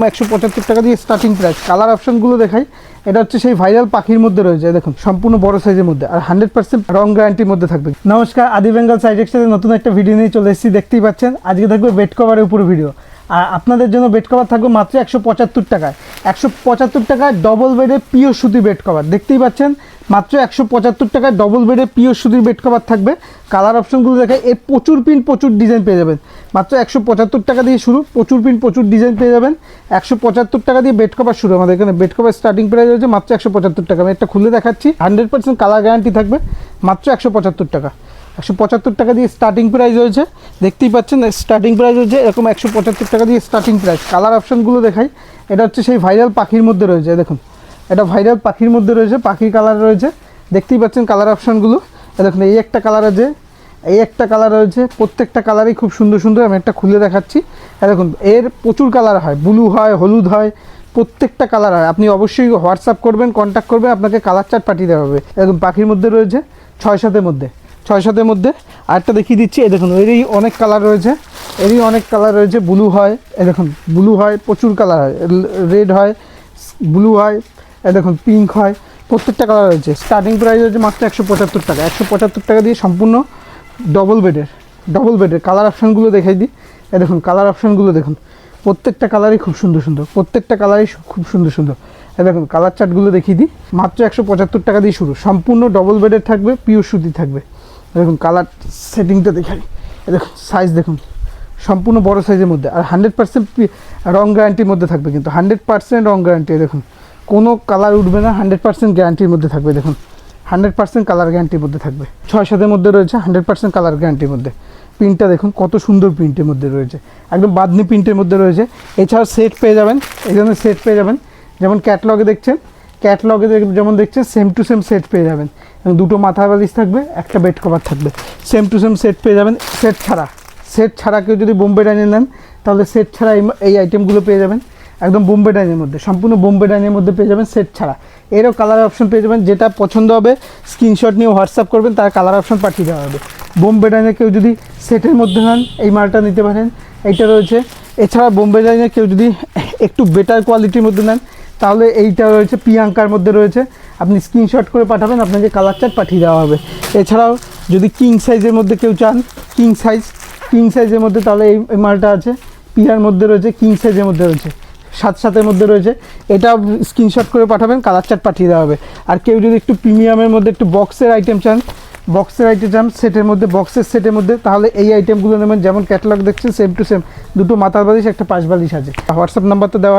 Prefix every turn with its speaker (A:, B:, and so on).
A: 175 টাকা দিয়ে starting price. Colour অপশনগুলো দেখাই। এটা হচ্ছে সেই ভাইরাল পাখির মধ্যে রয়েছে, দেখুন সম্পূর্ণ বড় সাইজের মধ্যে আর 100% রং গ্যারান্টির মধ্যে থাকবে। নমস্কার, আদি বেঙ্গল সাইডেক্সের সাথে নতুন একটা ভিডিও নিয়ে চলে এসেছি। দেখতেই পাচ্ছেন আজকে থাকবে বেড কভারের উপর ভিডিও। আর আপনাদের জন্য বেড কভার থাকবে মাত্র 175 টাকায়। 175 টাকায় ডবল বেডের পিওর সুতি বেড কভার। দেখতেই পাচ্ছেন মাত্র 175 টাকায় ডবল বেডের পিওর সুতির বেড কভার থাকবে। কালার অপশনগুলো দেখায়, এর প্রচুর প্রিন্ট প্রচুর ডিজাইন পেয়ে যাবেন। মাত্র 175 টাকা দিয়ে শুরু, প্রচুর প্রিন্ট প্রচুর ডিজাইন পেয়ে যাবেন। 175 টাকা দিয়ে বেড কভার শুরু। আমাদের এখানে বেড কভার স্টার্টিং প্রাইস হচ্ছে মাত্র 175 টাকা। আমি একটা খুলে দেখাচ্ছি, 100% কালার গ্যারান্টি থাকবে। মাত্র 175 টাকা। 175 টাকা দিয়ে স্টার্টিং প্রাইস রয়েছে। দেখতেই পাচ্ছেন স্টার্টিং প্রাইস হচ্ছে এরকম 175 টাকা দিয়ে স্টার্টিং প্রাইস। কালার অপশনগুলো দেখাই। এটা হচ্ছে সেই ভাইরাল পাখির মধ্যে রয়েছে, দেখুন এটা ভাইরাল পাখির মধ্যে রয়েছে, পাখির কালার রয়েছে। দেখতেই পাচ্ছেন কালার অপশনগুলো। দেখুন এই একটা কালার আছে, এই একটা কালার রয়েছে, প্রত্যেকটা কালারই খুব সুন্দর সুন্দর। আমি একটা খুলে দেখাচ্ছি। দেখুন এর প্রচুর কালার হয়, ব্লু হয়, হলুদ হয়, প্রত্যেকটা কালার হয়। আপনি অবশ্যই হোয়াটসঅ্যাপ করবেন, কন্ট্যাক্ট করবেন, আপনাকে কালার চার্ট পাঠিয়ে দেওয়া হবে। এরকম পাখির মধ্যে রয়েছে 6-7-এর মধ্যে, 6-7-এর মধ্যে। আরেকটা দেখিয়ে দিচ্ছি, এই দেখুন এরই অনেক কালার রয়েছে, এরই অনেক কালার রয়েছে। ব্লু হয়, এই দেখুন ব্লু হয়, প্রচুর কালার হয়, রেড হয়, ব্লু হয়, এই দেখুন পিঙ্ক হয়, প্রত্যেকটা কালার রয়েছে। স্টার্টিং প্রাইস হচ্ছে মাত্র 175 টাকা। 175 টাকা দিয়ে সম্পূর্ণ ডবল বেডের কালার অপশানগুলো দেখাই দিই। এই দেখুন কালার অপশানগুলো দেখুন, প্রত্যেকটা কালারই খুব সুন্দর সুন্দর, প্রত্যেকটা কালারই খুব সুন্দর সুন্দর। এই দেখুন কালার চার্টগুলো দেখিয়ে দিই। মাত্র 175 টাকা দিয়ে শুরু, সম্পূর্ণ ডবল বেডের থাকবে, পিওর সুতি থাকবে। দেখুন কালার সেটিংটা দেখাই। এই দেখুন সাইজ দেখুন, সম্পূর্ণ বড় সাইজের মধ্যে আর 100% রং গ্যারান্টির মধ্যে থাকবে, কিন্তু 100% রং গ্যারান্টি। দেখুন কোনো কালার উঠবে না, 100% গ্যারান্টির মধ্যে থাকবে। দেখুন 100% কালার গ্যারান্টির মধ্যে থাকবে। 6-7-এর মধ্যে রয়েছে, 100% কালার গ্যারান্টির মধ্যে। প্রিন্টটা দেখুন কত সুন্দর প্রিন্টের মধ্যে রয়েছে, একদম বাদনি প্রিন্টের মধ্যে রয়েছে। এছাড়াও সেট পেয়ে যাবেন, এই ধরনের সেট পেয়ে যাবেন, যেমন ক্যাটলগে দেখছেন, ক্যাটলগে যেমন দেখছেন সেম টু সেম সেট পেয়ে যাবেন। এবং দুটো মাথার বালিশ থাকবে, একটা বেড কভার থাকবে, সেম টু সেম সেট পেয়ে যাবেন। সেট ছাড়া কেউ যদি বোম্বে ডাইনিং নেন তাহলে সেট ছাড়া এই আইটেমগুলো পেয়ে যাবেন। একদম বোম্বে ডাইনের মধ্যে, সম্পূর্ণ বোম্বে ডাইনের মধ্যে পেয়ে যাবেন সেট ছাড়া। এরও কালার অপশন পেয়ে যাবেন, যেটা পছন্দ হবে স্ক্রিনশট নিয়ে হোয়াটসঅ্যাপ করবেন, তার কালার অপশন পাঠিয়ে দেওয়া হবে। বোম্বে ডাইনে কেউ যদি সেটের মধ্যে নেন এই মালটা নিতে পারেন, এইটা রয়েছে। এছাড়া বোম্বে ডাইনে কেউ যদি একটু বেটার কোয়ালিটির মধ্যে নেন তাহলে এইটা রয়েছে, প্রিয়াঙ্কার মধ্যে রয়েছে। আপনি স্ক্রিনশট করে পাঠাবেন, আপনাকে কালার চার্ট পাঠিয়ে দেওয়া হবে। এছাড়াও যদি কিং সাইজের মধ্যে কেউ চান, কিং সাইজের মধ্যে, তাহলে এই মালটা আছে, পিয়ার মধ্যে রয়েছে, কিং সাইজের মধ্যে রয়েছে, 7-7-এর মধ্যে রয়েছে। এটাও স্ক্রিনশট করে পাঠাবেন, কালার চার্ট পাঠিয়ে দেওয়া হবে। আর কেউ যদি একটু প্রিমিয়ামের মধ্যে একটু বক্সের আইটেম চান, সেটের মধ্যে, বক্সের সেটের মধ্যে, তাহলে এই আইটেমগুলো নেবেন। যেমন ক্যাটালগ দেখছেন সেম টু সেম, দুটো মাথার বালিশ, একটা পাশ বালিশ আছে। হোয়াটসঅ্যাপ নাম্বার তো দেওয়া।